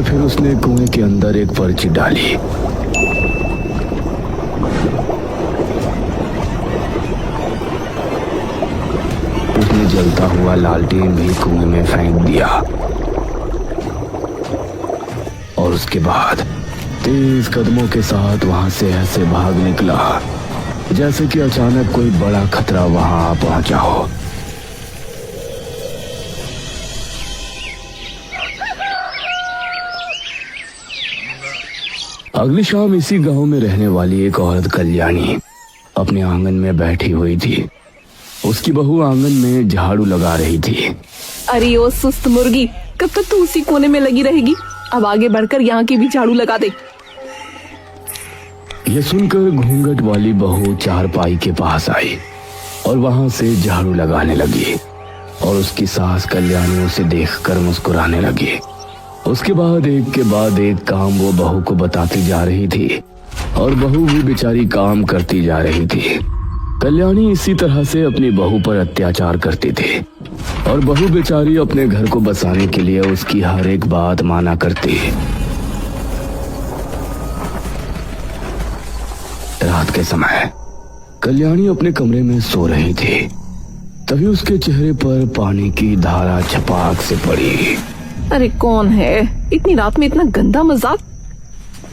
और फिर उसने कुएं के अंदर एक पर्ची डाली। उसने जलता हुआ लालटेन भी कुएं में फेंक दिया और उसके बाद तेज कदमों के साथ वहां से ऐसे भाग निकला जैसे कि अचानक कोई बड़ा खतरा वहां आ पहुंचा हो। अगली शाम इसी गांव में रहने वाली एक औरत कल्याणी अपने आंगन में बैठी हुई थी। उसकी बहू आंगन में झाड़ू लगा रही थी। अरे ओ सुस्त मुर्गी, कब तक तू उसी कोने में लगी रहेगी? अब आगे बढ़कर यहाँ की भी झाड़ू लगा दे। यह सुनकर घूंघट वाली बहू चारपाई के पास आई और वहां से झाड़ू लगाने लगी और उसकी सास कल्याणी उसे देखकर मुस्कुराने लगी। उसके बाद एक के बाद एक काम वो बहू को बताती जा रही थी और बहू भी बेचारी काम करती जा रही थी। कल्याणी इसी तरह से अपनी बहू पर अत्याचार करती थी और बहू बेचारी अपने घर को बसाने के लिए उसकी हर एक बात माना करती। रात के समय कल्याणी अपने कमरे में सो रही थी, तभी उसके चेहरे पर पानी की धारा छपाक से पड़ी। अरे कौन है इतनी रात में इतना गंदा मजाक?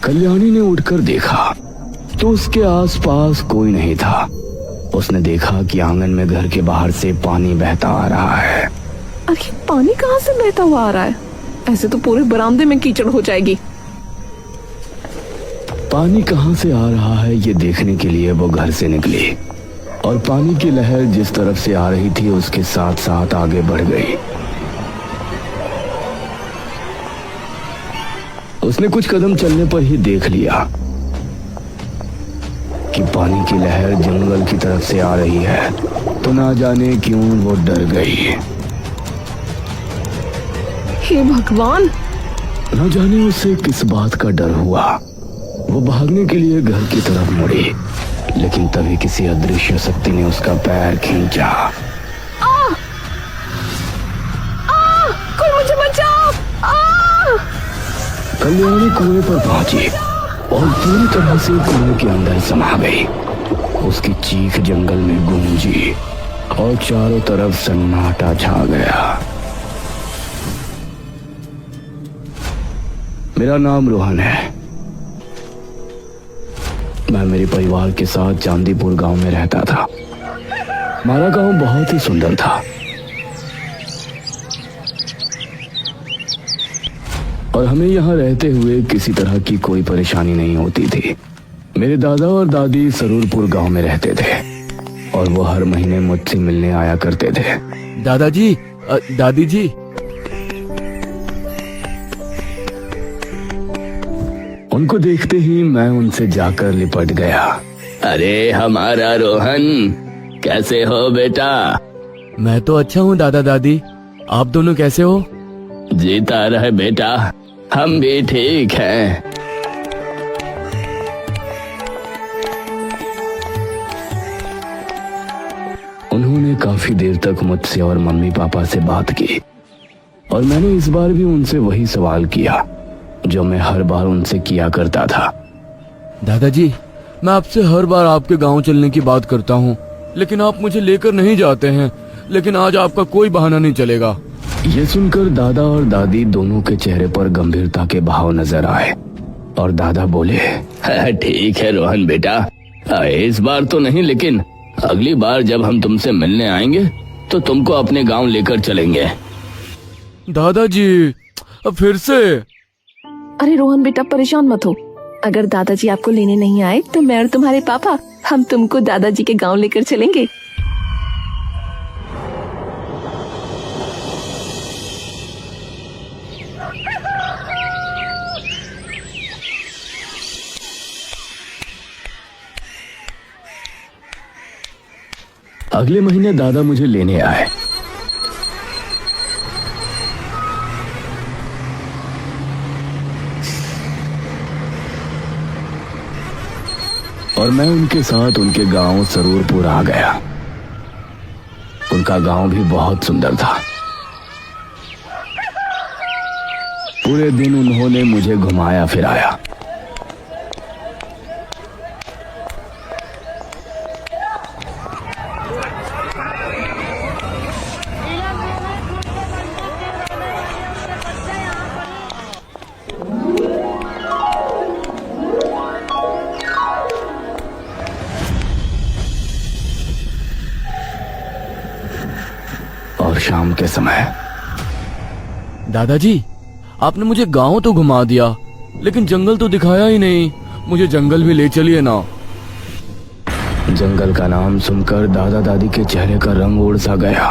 कल्याणी ने उठकर देखा तो उसके आसपास कोई नहीं था। उसने देखा कि आंगन में घर के बाहर से पानी बहता आ रहा है। अरे पानी कहाँ से बहता हुआ आ रहा है? ऐसे तो पूरे बरामदे में कीचड़ हो जाएगी। पानी कहाँ से आ रहा है ये देखने के लिए वो घर से निकली और पानी की लहर जिस तरफ से आ रही थी उसके साथ साथ आगे बढ़ गई। उसने कुछ कदम चलने पर ही देख लिया कि पानी की लहर जंगल की तरफ से आ रही है, तो ना जाने क्यों वो डर गई। हे भगवान! ना जाने उसे किस बात का डर हुआ। वो भागने के लिए घर की तरफ मुड़ी, लेकिन तभी किसी अदृश्य शक्ति ने उसका पैर खींचा। कोई मुझे बचाओ! कल्याणी कुएं पर पहुंची और पूरी तरह से कुएं के अंदर समा गई। उसकी चीख जंगल में गूंजी और चारों तरफ सन्नाटा छा गया। मेरा नाम रोहन है। मैं मेरे परिवार के साथ चांदीपुर गांव में रहता था। हमारा गांव बहुत ही सुंदर था और हमें यहाँ रहते हुए किसी तरह की कोई परेशानी नहीं होती थी। मेरे दादा और दादी सरूरपुर गांव में रहते थे और वो हर महीने मुझसे मिलने आया करते थे। दादाजी, दादी जी, उनको देखते ही मैं उनसे जाकर लिपट गया। अरे हमारा रोहन, कैसे हो बेटा? मैं तो अच्छा हूँ दादा दादी, आप दोनों कैसे हो? जीता रहे बेटा, हम भी ठीक हैं। उन्होंने काफी देर तक मुझसे और मम्मी पापा से बात की और मैंने इस बार भी उनसे वही सवाल किया जो मैं हर बार उनसे किया करता था। दादाजी, मैं आपसे हर बार आपके गांव चलने की बात करता हूँ, लेकिन आप मुझे लेकर नहीं जाते हैं। लेकिन आज आपका कोई बहाना नहीं चलेगा। ये सुनकर दादा और दादी दोनों के चेहरे पर गंभीरता के भाव नजर आए और दादा बोले, ठीक है रोहन बेटा, इस बार तो नहीं, लेकिन अगली बार जब हम तुमसे मिलने आएंगे तो तुमको अपने गांव लेकर चलेंगे। दादाजी, अब फिर से? अरे रोहन बेटा, परेशान मत हो। अगर दादाजी आपको लेने नहीं आए तो मैं और तुम्हारे पापा हम तुमको दादाजी के गांव लेकर चलेंगे। अगले महीने दादा मुझे लेने आए और मैं उनके साथ उनके गांव सरूरपुर आ गया। उनका गांव भी बहुत सुंदर था। पूरे दिन उन्होंने मुझे घुमाया फिराया। और शाम के समय दादाजी, आपने मुझे गांव तो घुमा दिया, लेकिन जंगल तो दिखाया ही नहीं। मुझे जंगल भी ले चलिए ना। जंगल का नाम सुनकर दादा दादी के चेहरे का रंग उड़ सा गया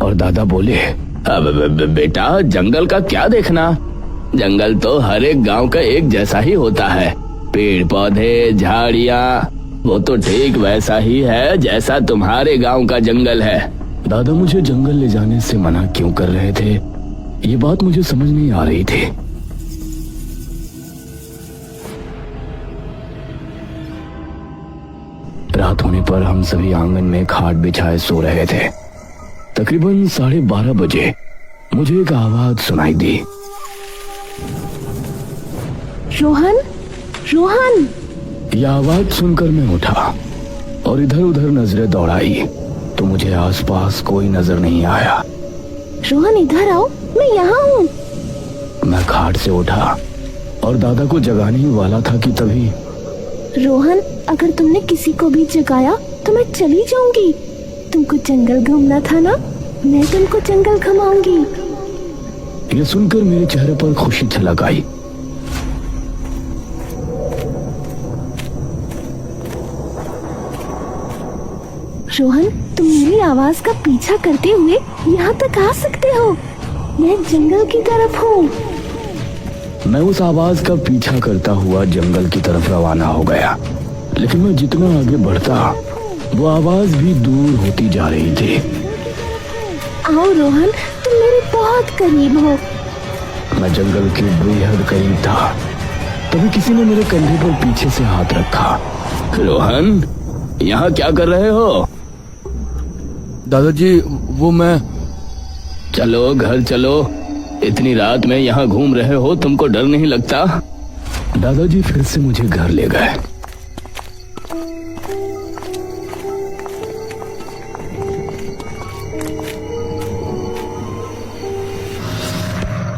और दादा बोले, अब बेटा, जंगल का क्या देखना, जंगल तो हर एक गांव का एक जैसा ही होता है। पेड़ पौधे, झाड़ियाँ, वो तो ठीक वैसा ही है जैसा तुम्हारे गांव का जंगल है। दादा मुझे जंगल ले जाने से मना क्यों कर रहे थे, ये बात मुझे समझ नहीं आ रही थी। रात होने पर हम सभी आंगन में खाट बिछाए सो रहे थे। तकरीबन 12:30 बजे मुझे एक आवाज सुनाई दी, रोहन, रोहन। यह आवाज सुनकर मैं उठा और इधर उधर नजरें दौड़ाई तो मुझे आसपास कोई नजर नहीं आया। रोहन इधर आओ, मैं यहाँ हूँ। मैं खाट से उठा और दादा को जगाने ही वाला था कि तभी, रोहन, अगर तुमने किसी को भी जगाया तो मैं चली जाऊंगी। तुमको जंगल घूमना था ना, मैं तुमको जंगल घुमाऊंगी। ये सुनकर मेरे चेहरे पर खुशी छलक आई। रोहन, तुम मेरी आवाज का पीछा करते हुए यहाँ तक आ सकते हो। मैं जंगल की तरफ हूँ। मैं उस आवाज का पीछा करता हुआ जंगल की तरफ रवाना हो गया, लेकिन मैं जितना आगे बढ़ता वो आवाज भी दूर होती जा रही थी। आओ रोहन, तुम मेरे बहुत करीब हो। मैं जंगल के बेहद करीब था, तभी किसी ने मेरे कंधे पर पीछे से हाथ रखा। रोहन, यहाँ क्या कर रहे हो? दादाजी, वो मैं चलो घर चलो, इतनी रात में यहाँ घूम रहे हो, तुमको डर नहीं लगता? दादाजी फिर से मुझे घर ले गए।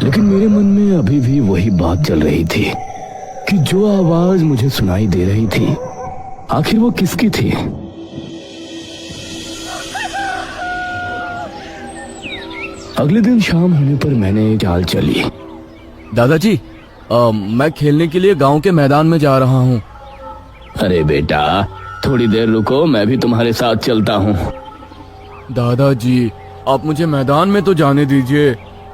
लेकिन मेरे मन में अभी भी वही बात चल रही थी कि जो आवाज मुझे सुनाई दे रही थी, आखिर वो किसकी थी? अगले दिन शाम होने पर मैंने एक चाल चली। दादाजी, मैं खेलने के लिए गांव के मैदान में जा रहा हूँ। अरे बेटा, थोड़ी देर रुको, मैं भी तुम्हारे साथ चलता हूँ। दादाजी, आप मुझे मैदान में तो जाने दीजिए,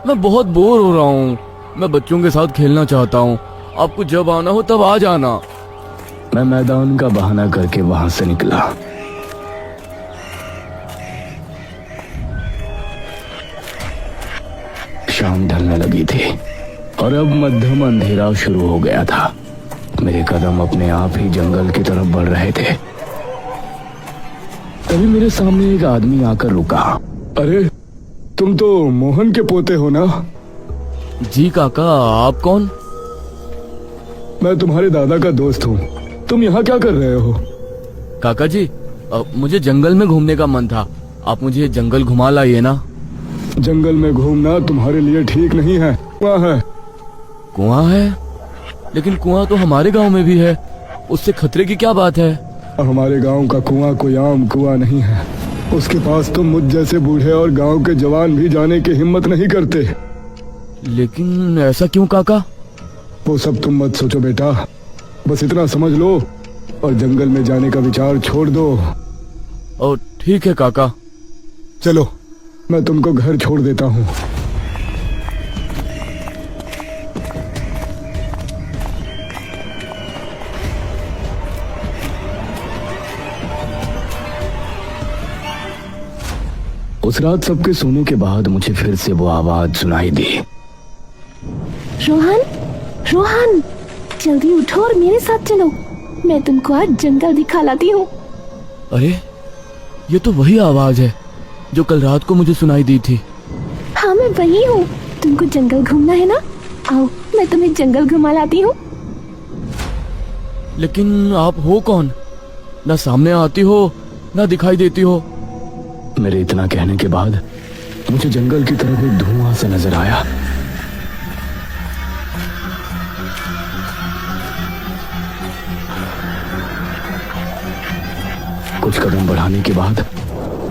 मैं बहुत बोर हो रहा हूँ। मैं बच्चों के साथ खेलना चाहता हूँ। आपको जब आना हो तब आ जाना। मैं मैदान का बहाना करके वहां से निकला। शाम ढलने लगी थी और अब मध्यम अंधेरा शुरू हो गया था। मेरे कदम अपने आप ही जंगल की तरफ बढ़ रहे थे। तभी मेरे सामने एक आदमी आकर रुका। अरे, तुम तो मोहन के पोते हो ना? जी काका, आप कौन? मैं तुम्हारे दादा का दोस्त हूँ। तुम यहाँ क्या कर रहे हो? काका जी, मुझे जंगल में घूमने का मन था, आप मुझे जंगल घुमा लाइए ना। जंगल में घूमना तुम्हारे लिए ठीक नहीं है। कुआं है। कुआं है? लेकिन कुआं तो हमारे गांव में भी है, उससे खतरे की क्या बात है? हमारे गांव का कुआं कोई आम कुआं नहीं है। उसके पास तो मुझ जैसे बूढ़े और गांव के जवान भी जाने की हिम्मत नहीं करते। लेकिन ऐसा क्यों काका? वो सब तुम मत सोचो बेटा, बस इतना समझ लो और जंगल में जाने का विचार छोड़ दो। और ठीक है काका। चलो, मैं तुमको घर छोड़ देता हूँ। उस रात सबके सोने के बाद मुझे फिर से वो आवाज सुनाई दी। रोहन, रोहन, जल्दी उठो और मेरे साथ चलो। मैं तुमको आज जंगल दिखा लाती हूँ। अरे, ये तो वही आवाज है जो कल रात को मुझे सुनाई दी थी। हाँ, मैं वही हूँ। तुमको जंगल घूमना है ना? आओ मैं तुम्हें जंगल घुमा लाती हूँ। लेकिन आप हो कौन? ना सामने आती हो ना दिखाई देती हो। मेरे इतना कहने के बाद मुझे जंगल की तरफ एक धुआं सा नजर आया। कुछ कदम बढ़ाने के बाद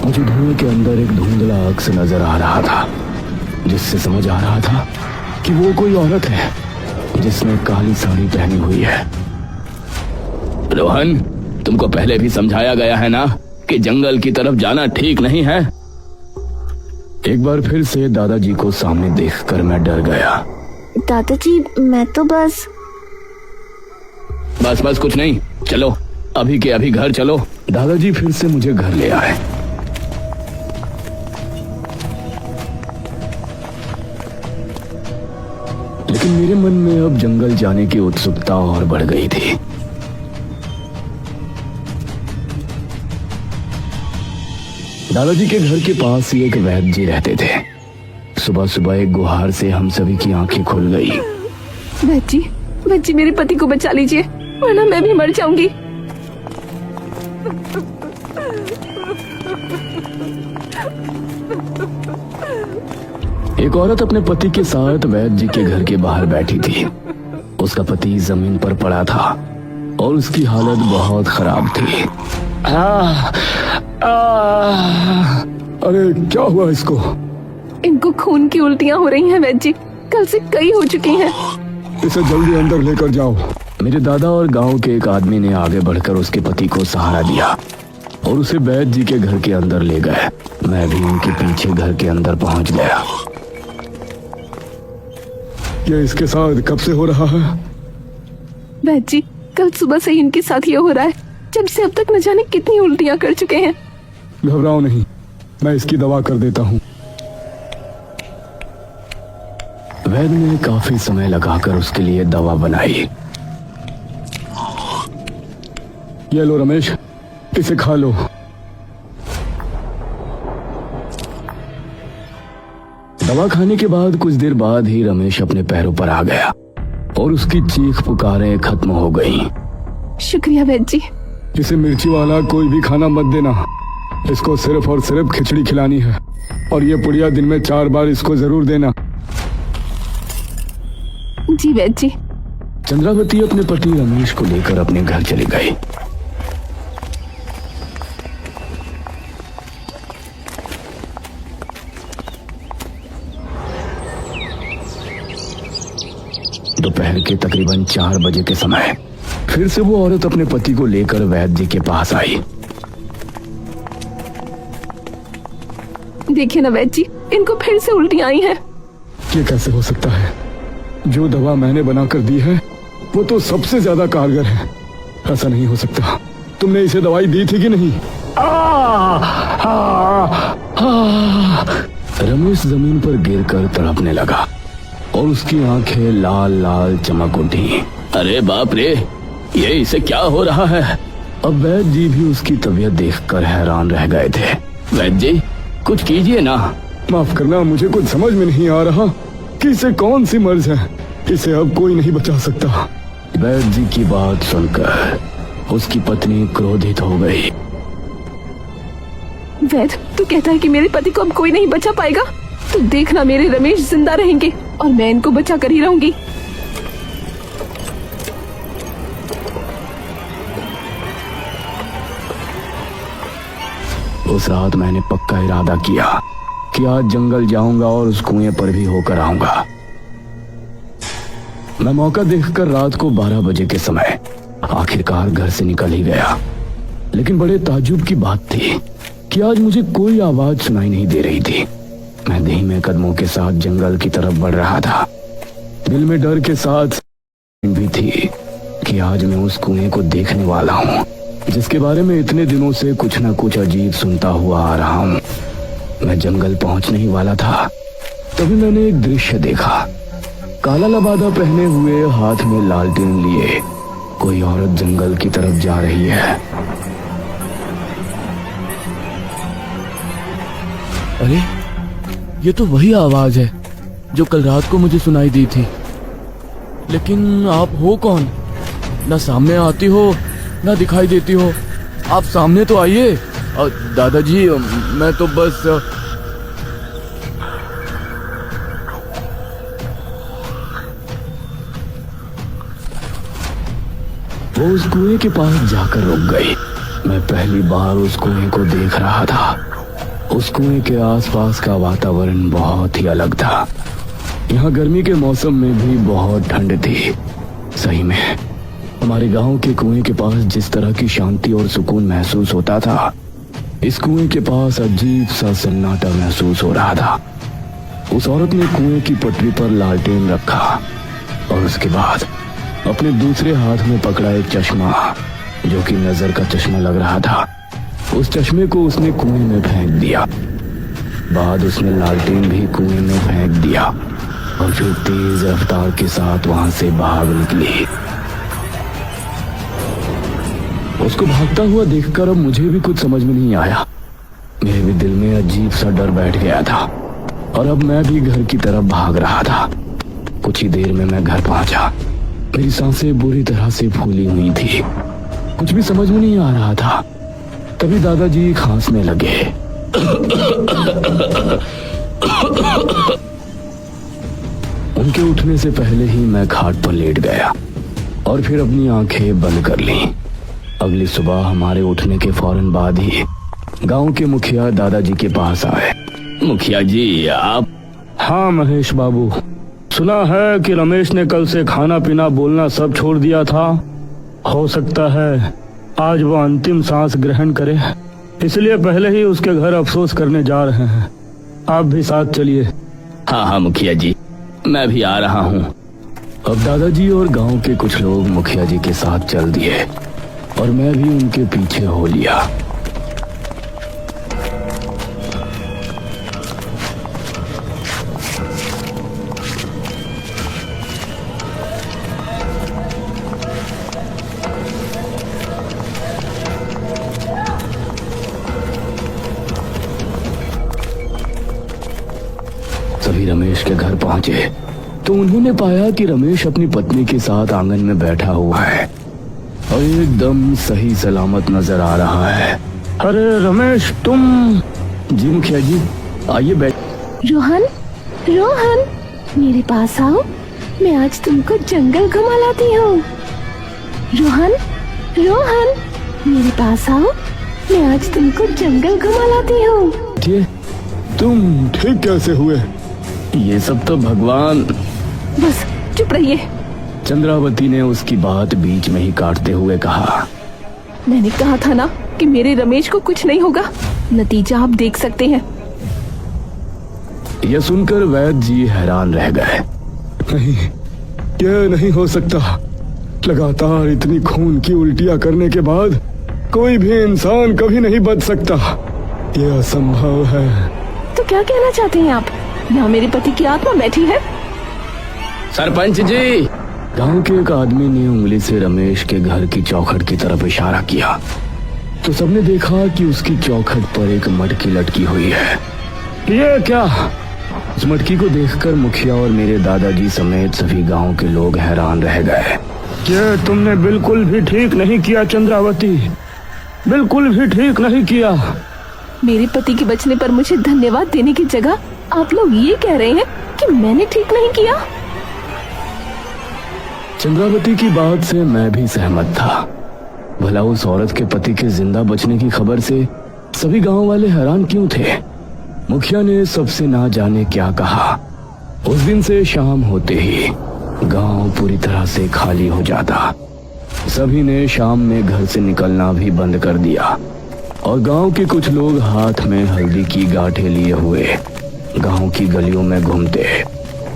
मुझे धुएं के अंदर एक धुंधला अक्स नजर आ रहा था, जिससे समझ आ रहा था कि वो कोई औरत है जिसने काली साड़ी पहनी हुई है। रोहन, तुमको पहले भी समझाया गया है ना कि जंगल की तरफ जाना ठीक नहीं है। एक बार फिर से दादाजी को सामने देखकर मैं डर गया। दादाजी मैं तो बस बस कुछ नहीं, चलो अभी के अभी घर चलो। दादाजी फिर से मुझे घर ले आए। लेकिन मेरे मन में अब जंगल जाने की उत्सुकता और बढ़ गई थी। दादाजी के घर के पास ही एक वैद्य जी रहते थे। सुबह सुबह एक गुहार से हम सभी की आंखें खुल गई। वैद्य जी मेरे पति को बचा लीजिए वरना मैं भी मर जाऊंगी। एक औरत अपने पति के साथ वैद्य जी के घर के बाहर बैठी थी। उसका पति जमीन पर पड़ा था और उसकी हालत बहुत खराब थी। अरे क्या हुआ इसको? इनको खून की उल्टियां हो रही हैं वैद्य जी, कल से कई हो चुकी हैं। इसे जल्दी अंदर लेकर जाओ। मेरे दादा और गांव के एक आदमी ने आगे बढ़कर उसके पति को सहारा दिया और उसे वैद्य जी के घर के अंदर ले गए। मैं भी उनके पीछे घर के अंदर पहुंच गया। ये इसके साथ कब से हो रहा है? वैद्य जी कल सुबह से ही इनके साथ ये हो रहा है, जब से अब तक न जाने कितनी उल्टियां कर चुके हैं। घबराओ नहीं, मैं इसकी दवा कर देता हूँ। वैद्य ने काफी समय लगाकर उसके लिए दवा बनाई। ये लो रमेश, इसे खा लो। दवा खाने के बाद कुछ देर बाद ही रमेश अपने पैरों पर आ गया और उसकी चीख पुकारें खत्म हो गईं। शुक्रिया वैद्य जी। इसे मिर्ची वाला कोई भी खाना मत देना। इसको सिर्फ और सिर्फ खिचड़ी खिलानी है और ये पुड़िया दिन में 4 बार इसको जरूर देना। जी वैद्य जी। चंद्रावती अपने पति रमेश को लेकर अपने घर चली गई। दोपहर के तकरीबन 4 बजे के समय फिर से वो औरत अपने पति को लेकर वैद्य जी के पास आई। देखिए ना वैद्य जी, इनको फिर से उल्टियां आई हैं। ये कैसे हो सकता है? जो दवा मैंने बनाकर दी है वो तो सबसे ज्यादा कारगर है। ऐसा नहीं हो सकता। तुमने इसे दवाई दी थी कि नहीं? रमेश जमीन पर गिरकर तड़पने लगा और उसकी आंखें लाल लाल चमक उठी। अरे बाप रे, ये इसे क्या हो रहा है? अब वैद्य जी भी उसकी तबीयत देखकर हैरान रह गए थे। वैद्य जी कुछ कीजिए ना। माफ करना, मुझे कुछ समझ में नहीं आ रहा कि इसे कौन सी मर्ज है। इसे अब कोई नहीं बचा सकता। वैद्य जी की बात सुनकर उसकी पत्नी क्रोधित हो गई। वैद्य तू कहता है कि मेरे पति को अब कोई नहीं बचा पाएगा? तो देखना मेरे रमेश जिंदा रहेंगे और मैं इनको बचा कर ही रहूंगी। उस रात मैंने पक्का इरादा किया कि आज जंगल जाऊंगा और उस कुएं पर भी होकर आऊंगा। मैं मौका देखकर रात को 12 बजे के समय आखिरकार घर से निकल ही गया। लेकिन बड़े ताज्जुब की बात थी कि आज मुझे कोई आवाज सुनाई नहीं दे रही थी। मैं धीमे कदमों के साथ जंगल की तरफ बढ़ रहा था। दिल में डर के साथ भी थी कि आज मैं उस कुएं को देखने वाला हूँ, जिसके बारे में इतने दिनों से कुछ न कुछ अजीब सुनता हुआ आ रहा हूँ। मैं जंगल पहुंचने ही वाला था, तभी मैंने एक दृश्य देखा। काला लबादा पहने हुए, हाथ में लालटेन लिए कोई औरत जंगल की तरफ जा रही है। अरे ये तो वही आवाज है जो कल रात को मुझे सुनाई दी थी। लेकिन आप हो कौन? ना सामने आती हो ना दिखाई देती हो। आप सामने तो आइए। दादाजी मैं तो बस वो उस कुएं के पास जाकर रुक गई। मैं पहली बार उस कुएं को देख रहा था। उस कुएं के आसपास का वातावरण बहुत ही अलग था। यहाँ गर्मी के मौसम में भी बहुत ठंड थी। सही में हमारे गांव के कुएं के पास जिस तरह की शांति और सुकून महसूस होता था, इस कुएं के पास अजीब सा सन्नाटा महसूस हो रहा था। उस औरत ने कुएं की पटरी पर लालटेन रखा और उसके बाद अपने दूसरे हाथ में पकड़ा एक चश्मा, जो कि नजर का चश्मा लग रहा था। उस चश्मे को उसने कुएं में फेंक दिया। बाद उसने लालटेन भी कुएं में फेंक दिया और फिर तेज रफ्तार के साथ वहां से भाग निकली। उसको भागता हुआ देखकर अब मुझे भी कुछ समझ में नहीं आया। मेरे भी दिल में अजीब सा डर बैठ गया था और अब मैं भी घर की तरफ भाग रहा था। कुछ ही देर में मैं घर पहुंचा। मेरी सांसें बुरी तरह से फूली हुई थी। कुछ भी समझ में नहीं आ रहा था। तभी दादाजी खांसने लगे। उनके उठने से पहले ही मैं खाट पर लेट गया और फिर अपनी आंखें बंद कर ली। अगली सुबह हमारे उठने के फौरन बाद ही गांव के मुखिया दादाजी के पास आए। मुखिया जी आप? हाँ महेश बाबू, सुना है कि रमेश ने कल से खाना पीना बोलना सब छोड़ दिया था। हो सकता है आज वो अंतिम सांस ग्रहण करे, इसलिए पहले ही उसके घर अफसोस करने जा रहे हैं। आप भी साथ चलिए। हाँ हाँ मुखिया जी, मैं भी आ रहा हूँ। अब दादाजी और गांव के कुछ लोग मुखिया जी के साथ चल दिए और मैं भी उनके पीछे हो लिया। सभी रमेश के घर पहुंचे तो उन्होंने पाया कि रमेश अपनी पत्नी के साथ आंगन में बैठा हुआ है और एकदम सही सलामत नजर आ रहा है। अरे रमेश तुम? जी मुखिया जी, आइए बैठ। रोहन, रोहन मेरे पास आओ, मैं आज तुमको जंगल घुमा लाती हूँ। रोहन, रोहन मेरे पास आओ, मैं आज तुमको जंगल घुमा लाती हूँ। तुम ठीक कैसे हुए? ये सब तो भगवान। बस चुप रहिए। चंद्रावती ने उसकी बात बीच में ही काटते हुए कहा। मैंने कहा था ना कि मेरे रमेश को कुछ नहीं होगा। नतीजा आप देख सकते हैं। यह सुनकर वैद्य जी हैरान रह गए। नहीं, यह नहीं हो सकता। लगातार इतनी खून की उल्टियां करने के बाद कोई भी इंसान कभी नहीं बच सकता। यह असंभव है। तो क्या कहना चाहते हैं आप? यहाँ मेरे पति की आत्मा बैठी है। सरपंच जी, गांव के एक आदमी ने उंगली से रमेश के घर की चौखट की तरफ इशारा किया तो सबने देखा कि उसकी चौखट पर एक मटकी लटकी हुई है। ये क्या? उस मटकी को देखकर मुखिया और मेरे दादाजी समेत सभी गांव के लोग हैरान रह गए। ये तुमने बिल्कुल भी ठीक नहीं किया चंद्रावती, बिल्कुल भी ठीक नहीं किया। मेरे पति के बचने पर मुझे धन्यवाद देने की जगह आप लोग ये कह रहे हैं कि मैंने ठीक नहीं किया। चंद्रावती की बात से मैं भी सहमत था। भला उस औरत के पति के जिंदा बचने की खबर से सभी गांव वाले हैरान क्यों थे? मुखिया ने सबसे ना जाने क्या कहा। उस दिन से शाम होते ही गांव पूरी तरह से खाली हो जाता। सभी ने शाम में घर से निकलना भी बंद कर दिया और गांव के कुछ लोग हाथ में हल्दी की गांठें लिए हुए गांव की गलियों में घूमते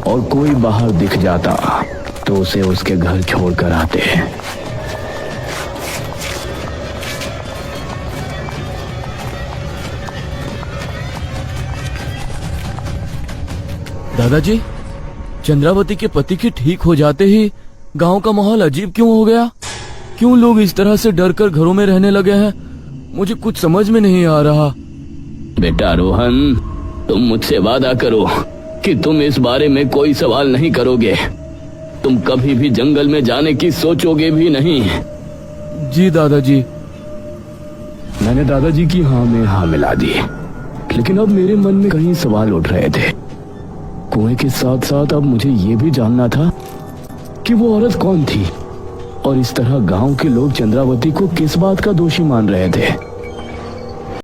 और कोई बाहर दिख जाता तो उसे उसके घर छोड़कर आते। दादाजी, चंद्रावती के पति के ठीक हो जाते ही गांव का माहौल अजीब क्यों हो गया? क्यों लोग इस तरह से डरकर घरों में रहने लगे हैं? मुझे कुछ समझ में नहीं आ रहा। बेटा रोहन, तुम मुझसे वादा करो कि तुम इस बारे में कोई सवाल नहीं करोगे। तुम कभी भी जंगल में जाने की सोचोगे भी नहीं। जी दादाजी। मैंने दादाजी की हाँ में हाँ मिला दी, लेकिन अब मेरे मन में कई सवाल उठ रहे थे। कुएं के साथ साथ अब मुझे ये भी जानना था कि वो औरत कौन थी और इस तरह गांव के लोग चंद्रावती को किस बात का दोषी मान रहे थे।